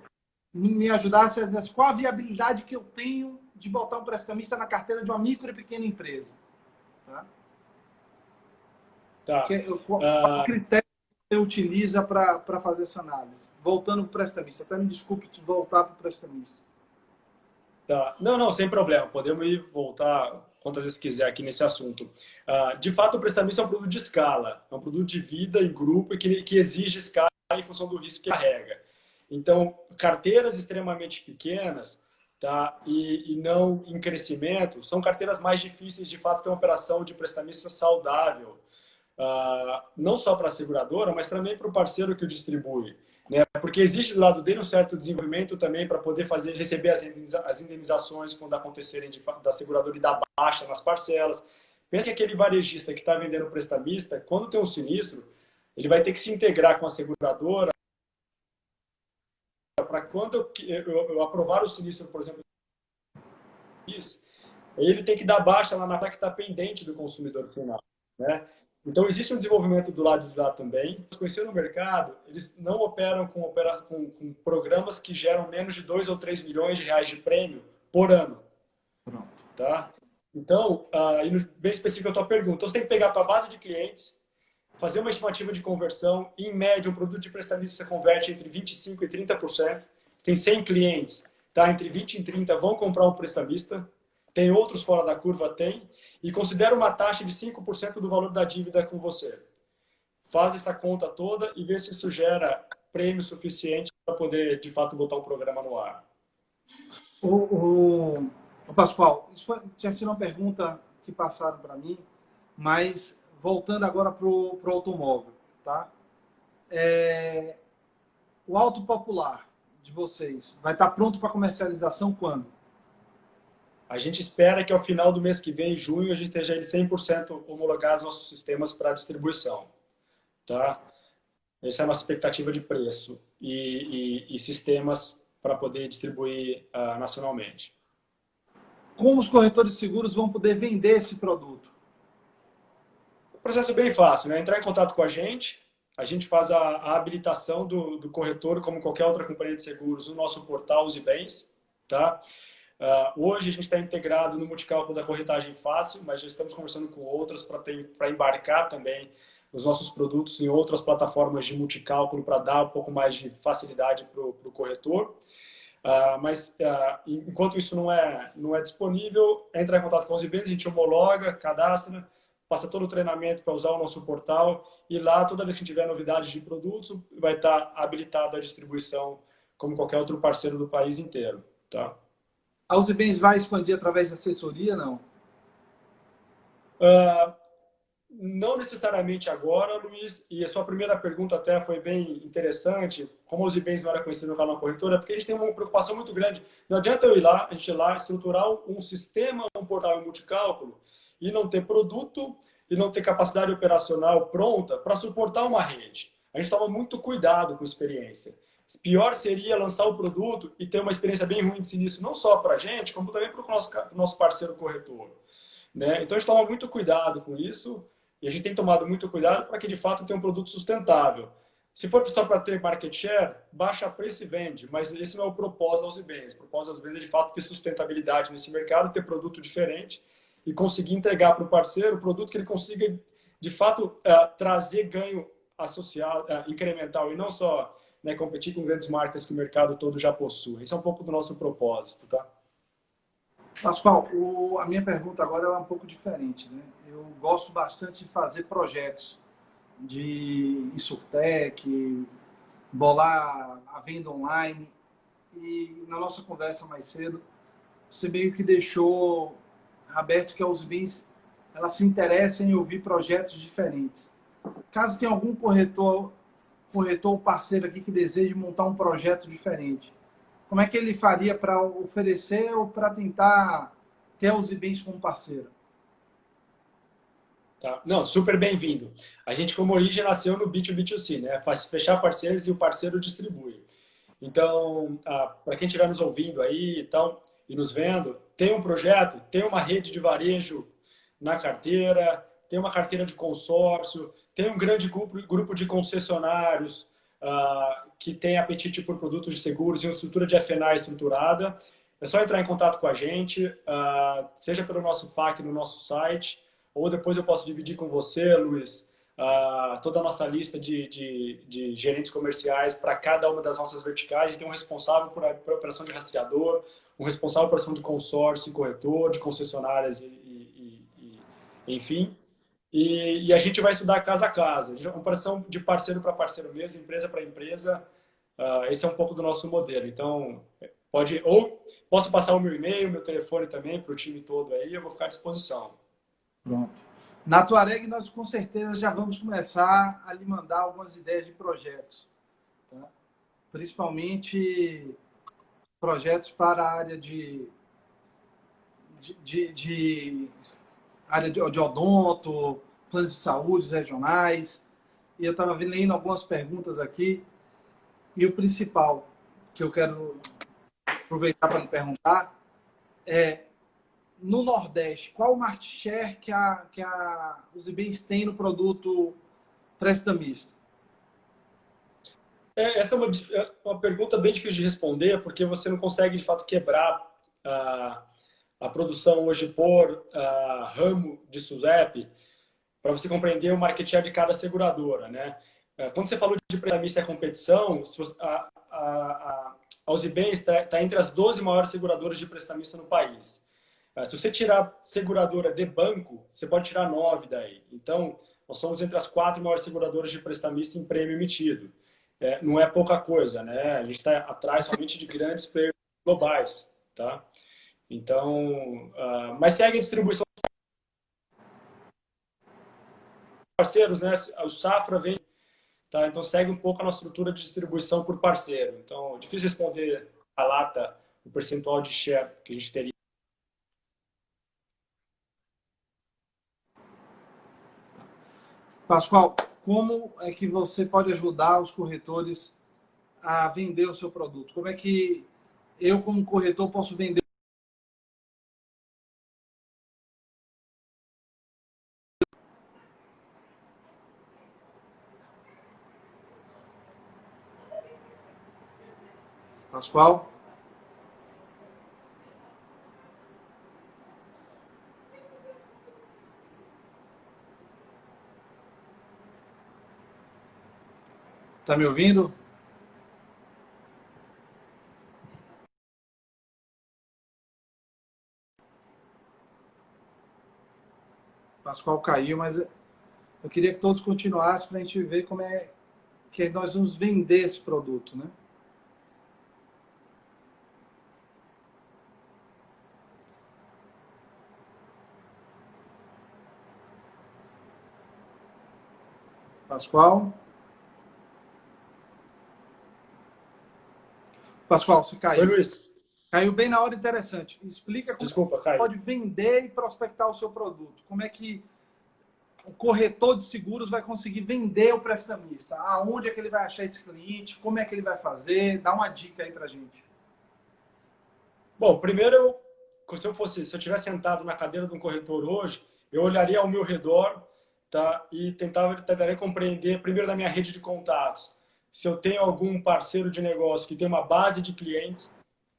me ajudasse a dizer qual a viabilidade que eu tenho de botar um prestamista na carteira de uma micro e pequena empresa. Tá. Qual critério você utiliza para fazer essa análise? Voltando para o prestamista. Até me desculpe de voltar para o prestamista. Tá. Não, sem problema. Podemos ir voltar quantas vezes quiser aqui nesse assunto. De fato, o prestamista é um produto de escala. É um produto de vida em grupo e que exige escala em função do risco que carrega. Então, carteiras extremamente pequenas, tá, e não em crescimento, são carteiras mais difíceis de fato ter uma operação de prestamista saudável. Não só para a seguradora, mas também para o parceiro que o distribui. Né? Porque existe do lado dele um certo desenvolvimento também para poder receber as indenizações quando acontecerem da seguradora e da baixa nas parcelas, Pensa que aquele varejista que está vendendo prestamista, quando tem um sinistro, ele vai ter que se integrar com a seguradora para quando eu aprovar o sinistro, por exemplo, ele tem que dar baixa lá na placa que está pendente do consumidor final, né? Então, existe um desenvolvimento do lado de lá também. Conhecendo no mercado, eles não operam com programas que geram menos de 2 ou 3 milhões de reais de prêmio por ano. Pronto. Tá? Então, bem específico a tua pergunta, então, você tem que pegar a tua base de clientes, fazer uma estimativa de conversão. Em média, um produto de prestamista você converte entre 25% e 30%. Você tem 100 clientes, tá? Entre 20 e 30 vão comprar um prestamista. Tem outros fora da curva? Tem. E considera uma taxa de 5% do valor da dívida com você. Faz essa conta toda e vê se isso gera prêmio suficiente para poder, de fato, botar um programa no ar. O Pascoal, isso tinha sido uma pergunta que passaram para mim, mas voltando agora para o automóvel, tá? O Auto Popular de vocês vai estar pronto para comercialização quando? A gente espera que ao final do mês que vem, em junho, a gente esteja 100% homologados nossos sistemas para distribuição. Tá? Essa é a nossa expectativa de preço e sistemas para poder distribuir nacionalmente. Como os corretores de seguros vão poder vender esse produto? O processo é bem fácil, né? Entrar em contato com a gente faz a habilitação do corretor, como qualquer outra companhia de seguros, no nosso portal Os Bens. Tá? Hoje a gente está integrado no multicálculo da corretagem fácil, mas já estamos conversando com outras para embarcar também os nossos produtos em outras plataformas de multicálculo para dar um pouco mais de facilidade para o corretor. Mas enquanto isso não é disponível, entra em contato com os IBs, a gente homologa, cadastra, passa todo o treinamento para usar o nosso portal e lá, toda vez que tiver novidades de produtos, vai estar habilitado a distribuição como qualquer outro parceiro do país inteiro. Tá? A Uzi Bens vai expandir através de assessoria, não? Não necessariamente agora, Luiz, e a sua primeira pergunta até foi bem interessante, como a Uzi Bens não era conhecida no canal corretora, é porque a gente tem uma preocupação muito grande. Não adianta a gente ir lá, estruturar um sistema, um portal em multicálculo, e não ter produto, e não ter capacidade operacional pronta para suportar uma rede. A gente toma muito cuidado com a experiência. Pior seria lançar o produto e ter uma experiência bem ruim de sinistro, não só para a gente, como também para o nosso parceiro corretor. Né? Então, a gente toma muito cuidado com isso e a gente tem tomado muito cuidado para que, de fato, tenha um produto sustentável. Se for só para ter market share, baixa preço e vende, mas esse não é o propósito aos bens. O propósito aos bens é, de fato, ter sustentabilidade nesse mercado, ter produto diferente e conseguir entregar para o parceiro o produto que ele consiga, de fato, trazer ganho associado, incremental e não só, né, competir com grandes marcas que o mercado todo já possui. Esse é um pouco do nosso propósito, tá? Pascoal, a minha pergunta agora é um pouco diferente, né? Eu gosto bastante de fazer projetos de Insurtech, bolar a venda online, e na nossa conversa mais cedo, você meio que deixou aberto que a Uzi Bens ela se interessa em ouvir projetos diferentes. Caso tenha algum corretor ou parceiro aqui que deseje montar um projeto diferente, como é que ele faria para oferecer ou para tentar ter a Uzi Bens como parceiro? Tá? Não, super bem-vindo. A gente, como origem, nasceu no B2B2C, né? Faz fechar parceiros e o parceiro distribui. Então, para quem estiver nos ouvindo aí e tal, e nos vendo, tem um projeto, tem uma rede de varejo na carteira, tem uma carteira de consórcio, tem um grande grupo de concessionários que tem apetite por produtos de seguros e uma estrutura de F&A estruturada. É só entrar em contato com a gente, seja pelo nosso FAQ no nosso site, ou depois eu posso dividir com você, Luiz, toda a nossa lista de gerentes comerciais para cada uma das nossas verticais. A gente tem um responsável por operação de rastreador, um responsável por operação de consórcio e corretor, de concessionárias, enfim. E a gente vai estudar casa a casa. A operação de parceiro para parceiro mesmo, empresa para empresa. Esse é um pouco do nosso modelo. Então, posso passar o meu e-mail, meu telefone também para o time todo aí, eu vou ficar à disposição. Pronto. Na Tuareg, nós com certeza já vamos começar a lhe mandar algumas ideias de projetos. Tá? Principalmente projetos para a área de área de odonto, planos de saúde regionais. E eu estava lendo algumas perguntas aqui. E o principal que eu quero aproveitar para lhe perguntar é, no Nordeste, qual o market share que a Uzibens tem no produto Prestamista? Essa é uma pergunta bem difícil de responder, porque você não consegue, de fato, quebrar a produção hoje por ramo de SUSEP para você compreender o market share de cada seguradora, né? Quando você falou de prestamista e competição, a Uzibens está entre as 12 maiores seguradoras de prestamista no país. Se você tirar seguradora de banco, você pode tirar 9 daí. Então, nós somos entre as 4 maiores seguradoras de prestamista em prêmio emitido. Não é pouca coisa, né? A gente está atrás somente de grandes players globais, tá? Então, mas segue a distribuição de parceiros, né? O Safra vem, tá? Então segue um pouco a nossa estrutura de distribuição por parceiro. Então, é difícil responder a lata, o percentual de share que a gente teria. Pascoal, como é que você pode ajudar os corretores a vender o seu produto? Como é que eu, como corretor, posso vender? Pascoal? Tá me ouvindo? Pascoal caiu, mas eu queria que todos continuassem para a gente ver como é que nós vamos vender esse produto, né? Pascoal? Pascoal, você Oi, caiu. Luiz. Caiu bem na hora, interessante. Explica como Desculpa, você Caio. pode vender e prospectar o seu produto. Como é que o corretor de seguros vai conseguir vender o prestamista? Aonde é que ele vai achar esse cliente? Como é que ele vai fazer? Dá uma dica aí pra gente. Bom, primeiro, se eu tivesse sentado na cadeira de um corretor hoje, eu olharia ao meu redor, tá? E tentaria compreender primeiro da minha rede de contatos. Se eu tenho algum parceiro de negócio que tem uma base de clientes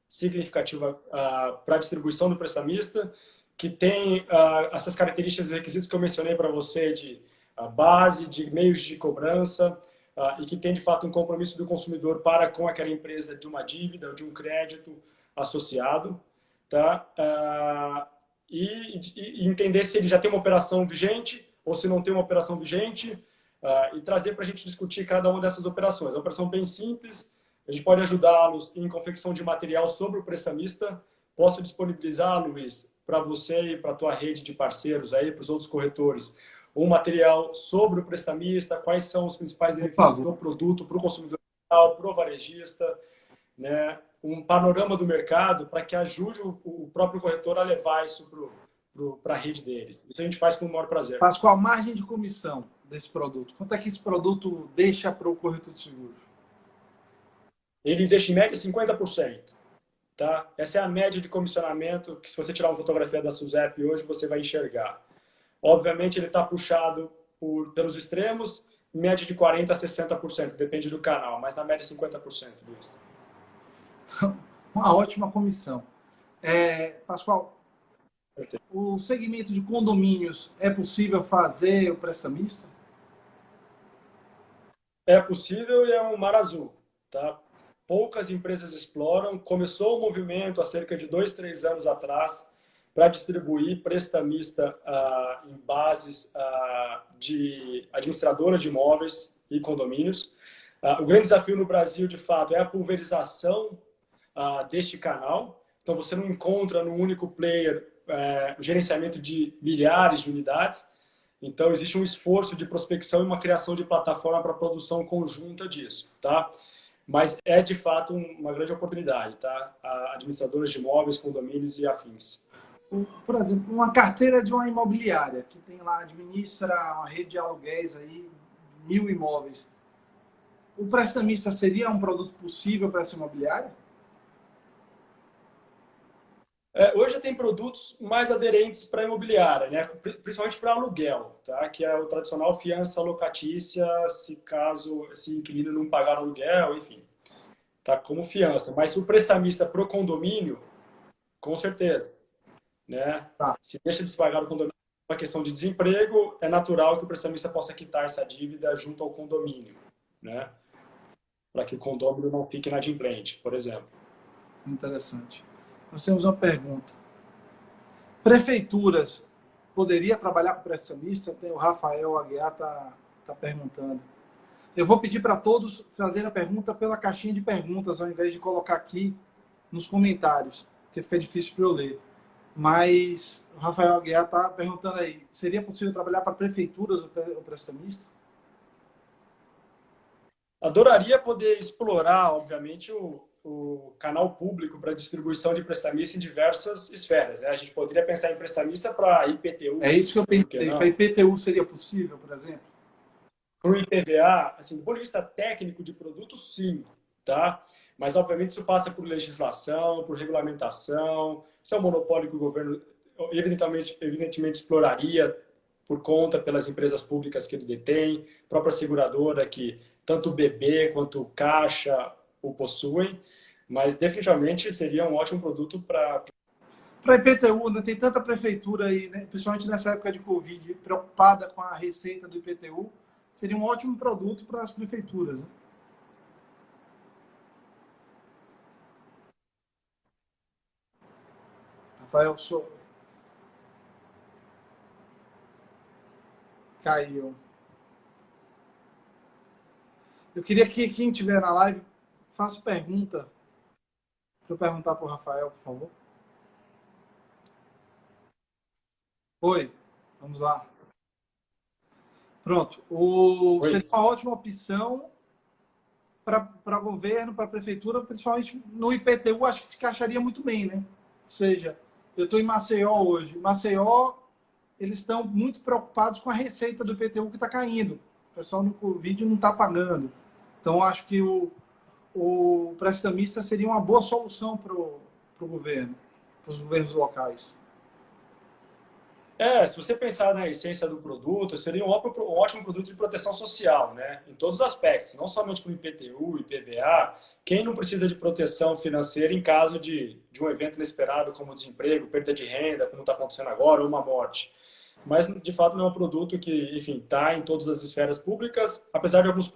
significativa para a distribuição do prestamista, que tem essas características e requisitos que eu mencionei para você de base, de meios de cobrança, e que tem de fato um compromisso do consumidor para com aquela empresa de uma dívida ou de um crédito associado, tá? E entender se ele já tem uma operação vigente ou se não tem uma operação vigente, e trazer para a gente discutir cada uma dessas operações. É uma operação bem simples, a gente pode ajudá-los em confecção de material sobre o prestamista. Posso disponibilizar, Luiz, para você e para a tua rede de parceiros aí, para os outros corretores, um material sobre o prestamista, quais são os principais benefícios do produto para o consumidor final, para o varejista, né? Um panorama do mercado para que ajude o próprio corretor a levar isso para a rede deles. Isso a gente faz com o maior prazer. Pascoal, margem de comissão desse produto. Quanto é que esse produto deixa para o corretor de seguros? Ele deixa em média 50%. Tá? Essa é a média de comissionamento que, se você tirar uma fotografia da SUSEP hoje, você vai enxergar. Obviamente, ele está puxado pelos extremos, média de 40% a 60%, depende do canal, mas na média 50%, Luiz. Uma ótima comissão. Pascoal, o segmento de condomínios, é possível fazer o prestamista? É possível e é um mar azul. Tá? Poucas empresas exploram. Começou o movimento há cerca de 2, 3 anos atrás para distribuir prestamista em bases de administradora de imóveis e condomínios. O grande desafio no Brasil, de fato, é a pulverização deste canal. Então, você não encontra no único player o gerenciamento de milhares de unidades. Então, existe um esforço de prospecção e uma criação de plataforma para produção conjunta disso, tá? Mas é, de fato, uma grande oportunidade, tá? Administradoras de imóveis, condomínios e afins. Por exemplo, uma carteira de uma imobiliária que tem lá, administra uma rede de aluguéis aí, 1.000 imóveis. O prestamista seria um produto possível para essa imobiliária? Hoje tem produtos mais aderentes para a imobiliária, né? Principalmente para aluguel, tá? Que é o tradicional fiança locatícia, se caso esse inquilino não pagar aluguel, enfim, tá como fiança. Mas se o prestamista para o condomínio, com certeza, né? Tá, Se deixa de se pagar o condomínio por uma questão de desemprego, é natural que o prestamista possa quitar essa dívida junto ao condomínio, né? Para que o condomínio não fique inadimplente, por exemplo. interessante. Nós temos uma pergunta. Prefeituras poderia trabalhar com prestamista? Tem o Rafael Aguiar tá perguntando. Eu vou pedir para todos fazerem a pergunta pela caixinha de perguntas, ao invés de colocar aqui nos comentários, porque fica difícil para eu ler. Mas o Rafael Aguiar está perguntando aí, seria possível trabalhar para prefeituras o prestamista? Adoraria poder explorar, obviamente, o canal público para distribuição de prestamista em diversas esferas, né? A gente poderia pensar em prestamista para IPTU. É isso que eu por que pensei. não? Para IPTU seria possível, por exemplo? Para o IPVA, assim, do ponto de vista técnico de produto, sim, tá? Mas, obviamente, isso passa por legislação, por regulamentação. Isso é um monopólio que o governo, evidentemente exploraria por conta pelas empresas públicas que ele detém, própria seguradora que tanto o BB quanto o Caixa o possuem, mas definitivamente seria um ótimo produto para... Para IPTU, né? Tem tanta prefeitura aí, né? Principalmente nessa época de Covid, preocupada com a receita do IPTU, seria um ótimo produto para as prefeituras. Né? Rafael caiu. Eu queria que quem estiver na live faça pergunta. Deixa eu perguntar para o Rafael, por favor. Oi, vamos lá. Pronto. Oi. Seria uma ótima opção para governo, para prefeitura, principalmente no IPTU, acho que se encaixaria muito bem, né? Ou seja, eu estou em Maceió hoje. Maceió, eles estão muito preocupados com a receita do IPTU que está caindo. O pessoal no Covid não está pagando. Então, acho que o prestamista seria uma boa solução para o governo, para os governos locais. Se você pensar na essência do produto, seria um ótimo produto de proteção social, né? Em todos os aspectos, não somente para o IPTU, IPVA. Quem não precisa de proteção financeira em caso de um evento inesperado, como desemprego, perda de renda, como está acontecendo agora, ou uma morte. Mas, de fato, não é um produto que, enfim, está em todas as esferas públicas, apesar de alguns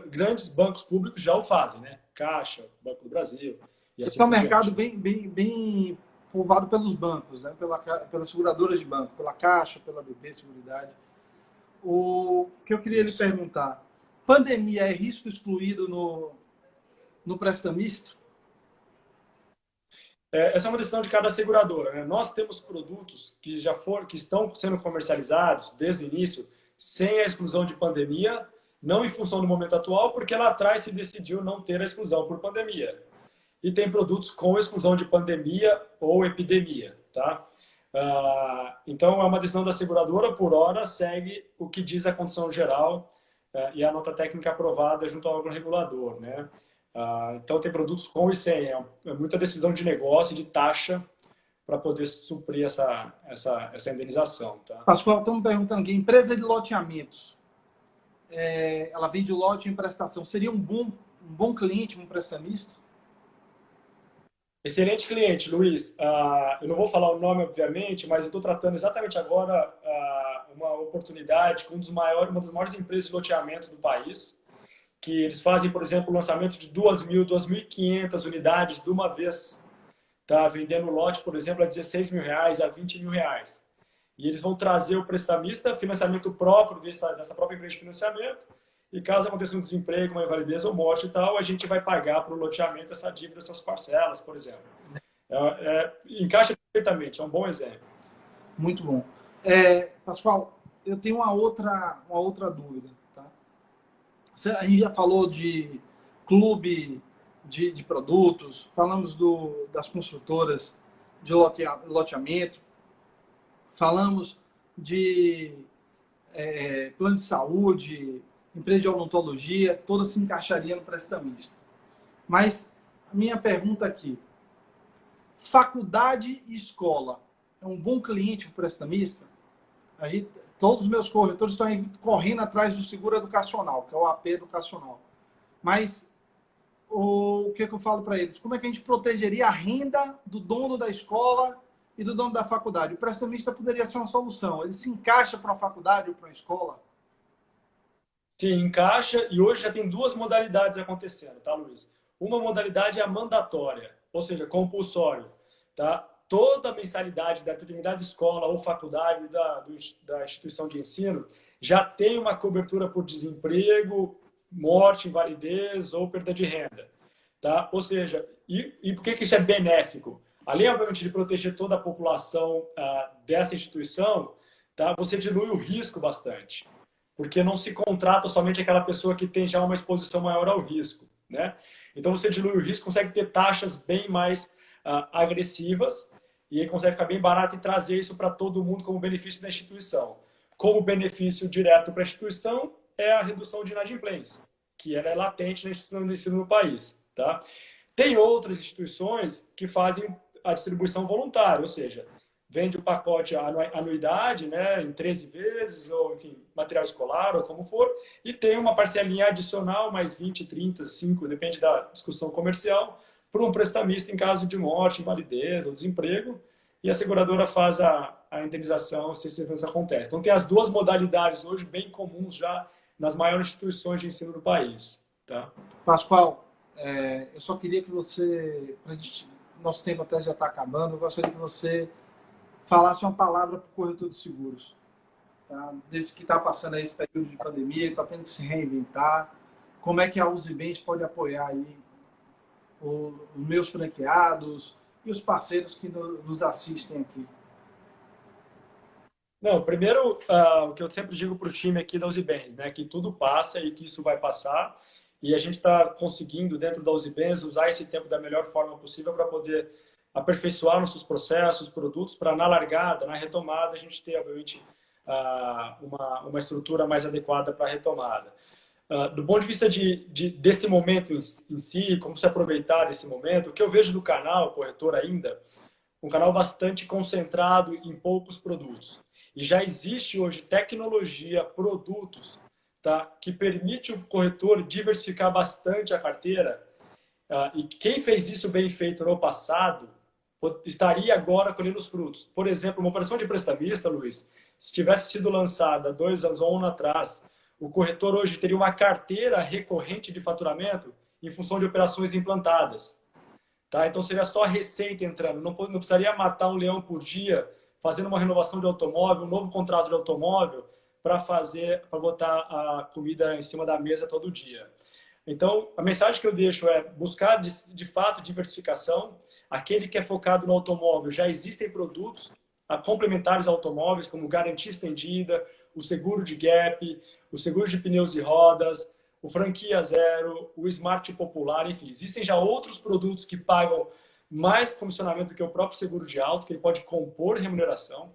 grandes bancos públicos já o fazem, né? Caixa, Banco do Brasil e Esse assim é um por mercado diante. bem povoado pelos bancos, né? Pelas seguradoras de banco, pela Caixa, pela BB Seguridade. O que eu queria lhe Isso. perguntar, pandemia é risco excluído no prestamista? Essa é uma decisão de cada seguradora, né? Nós temos produtos que estão sendo comercializados desde o início sem a exclusão de pandemia, não em função do momento atual, porque lá atrás se decidiu não ter a exclusão por pandemia. E tem produtos com exclusão de pandemia ou epidemia, tá? Então é uma decisão da seguradora, por hora segue o que diz a condição geral e a nota técnica aprovada junto ao órgão regulador, né? Então tem produtos com e sem, é muita decisão de negócio e de taxa para poder suprir essa indenização, tá? Pascoal, estamos perguntando aqui, empresa de loteamentos, ela vende lote em prestação, seria um bom cliente, um prestamista? Excelente cliente, Luiz. Eu não vou falar o nome, obviamente, mas eu estou tratando exatamente agora uma oportunidade com uma das maiores empresas de loteamento do país, que eles fazem, por exemplo, o lançamento de 2.000, 2.500 unidades de uma vez, tá? Vendendo lote, por exemplo, a R$16.000, a R$20.000. E eles vão trazer o prestamista, financiamento próprio dessa própria empresa de financiamento, e caso aconteça um desemprego, uma invalidez ou morte e tal, a gente vai pagar para o loteamento essa dívida, essas parcelas, por exemplo. Encaixa perfeitamente, é um bom exemplo. Muito bom. Pascoal, eu tenho uma outra dúvida. Tá? A gente já falou de clube de produtos, falamos das construtoras de loteamento. falamos de plano de saúde, empresa de odontologia, todas se encaixariam no prestamista. Mas a minha pergunta aqui, faculdade e escola é um bom cliente para o prestamista? Todos os meus corretores estão correndo atrás do seguro educacional, que é o AP educacional. Mas o que eu falo para eles? Como é que a gente protegeria a renda do dono da escola e do dono da faculdade? O prestamista poderia ser uma solução. Ele se encaixa para uma faculdade ou para uma escola? Sim, encaixa, e hoje já tem duas modalidades acontecendo, tá, Luiz? Uma modalidade é a mandatória, ou seja, compulsório, tá? Toda mensalidade da determinada escola ou faculdade da instituição de ensino já tem uma cobertura por desemprego, morte, invalidez ou perda de renda, tá? Ou seja, e por que isso é benéfico? Além, obviamente, de proteger toda a população dessa instituição, tá? Você dilui o risco bastante, porque não se contrata somente aquela pessoa que tem já uma exposição maior ao risco, né? Então você dilui o risco, consegue ter taxas bem mais agressivas e aí consegue ficar bem barato e trazer isso para todo mundo como benefício da instituição. Como benefício direto para a instituição é a redução de inadimplência, que ela é latente na instituição de ensino no país, tá? Tem outras instituições que fazem a distribuição voluntária, ou seja, vende o pacote anuidade, né, em 13 vezes, ou enfim, material escolar, ou como for, e tem uma parcelinha adicional, mais 20, 30, 5, depende da discussão comercial, para um prestamista em caso de morte, invalidez ou desemprego, e a seguradora faz a indenização se esse evento acontece. Então tem as duas modalidades hoje bem comuns já nas maiores instituições de ensino do país. Tá? Pascoal, eu só queria que você, nosso tempo até já está acabando, eu gostaria que você falasse uma palavra para o corretor de seguros. Tá? Desse que está passando aí esse período de pandemia, está tendo que se reinventar. Como é que a Uzi Bens pode apoiar aí os meus franqueados e os parceiros que nos assistem aqui? Não, primeiro, o que eu sempre digo para o time aqui da Uzi Bens, né, que tudo passa e que isso vai passar, e a gente está conseguindo, dentro da Uzi Bens, usar esse tempo da melhor forma possível para poder aperfeiçoar nossos processos, produtos, para na largada, na retomada, a gente ter, obviamente, uma estrutura mais adequada para a retomada. Do ponto de vista desse momento em si, como se aproveitar desse momento, o que eu vejo do canal, corretor ainda, um canal bastante concentrado em poucos produtos. E já existe hoje tecnologia, produtos, tá, que permite o corretor diversificar bastante a carteira. E quem fez isso bem feito no passado estaria agora colhendo os frutos. Por exemplo, uma operação de prestamista, Luiz, se tivesse sido lançada 2 anos ou 1 ano atrás, o corretor hoje teria uma carteira recorrente de faturamento em função de operações implantadas. Tá? Então seria só a receita entrando, não precisaria matar um leão por dia, fazendo uma renovação de automóvel, um novo contrato de automóvel, para botar a comida em cima da mesa todo dia. Então, a mensagem que eu deixo é buscar, de fato, diversificação. Aquele que é focado no automóvel, já existem produtos complementares a automóveis, como garantia estendida, o seguro de gap, o seguro de pneus e rodas, o franquia zero, o Smart Popular, enfim. Existem já outros produtos que pagam mais comissionamento do que o próprio seguro de auto, que ele pode compor remuneração.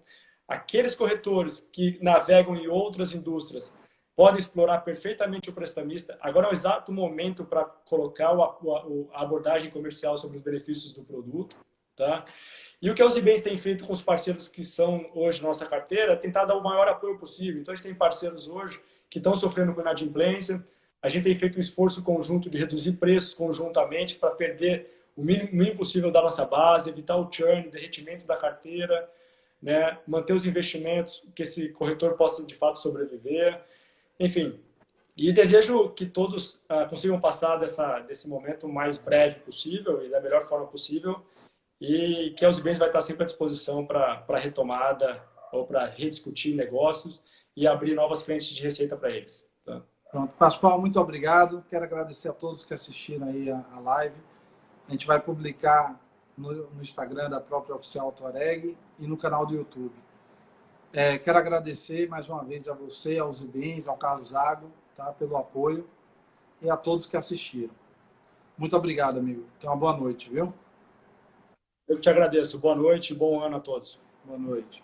Aqueles corretores que navegam em outras indústrias podem explorar perfeitamente o prestamista. Agora é o exato momento para colocar a abordagem comercial sobre os benefícios do produto. Tá? E o que a Uzi Bens tem feito com os parceiros que são hoje nossa carteira é tentar dar o maior apoio possível. Então a gente tem parceiros hoje que estão sofrendo com inadimplência. A gente tem feito um esforço conjunto de reduzir preços conjuntamente para perder o mínimo possível da nossa base, evitar o churn, derretimento da carteira, né? Manter os investimentos, que esse corretor possa de fato sobreviver. Enfim, e desejo que todos consigam passar desse momento o mais breve possível e da melhor forma possível, e que a Uzi Bens vai estar sempre à disposição para retomada ou para rediscutir negócios e abrir novas frentes de receita para eles. Tá? Pronto. Pascoal, muito obrigado. Quero agradecer a todos que assistiram aí a live. A gente vai publicar no Instagram da própria Oficial Autoareg e no canal do YouTube. Quero agradecer mais uma vez a você, ao Uzi Bens, ao Carlos Zago, tá, pelo apoio, e a todos que assistiram. Muito obrigado, amigo. Tenha uma boa noite, viu? Eu te agradeço. Boa noite e bom ano a todos. Boa noite.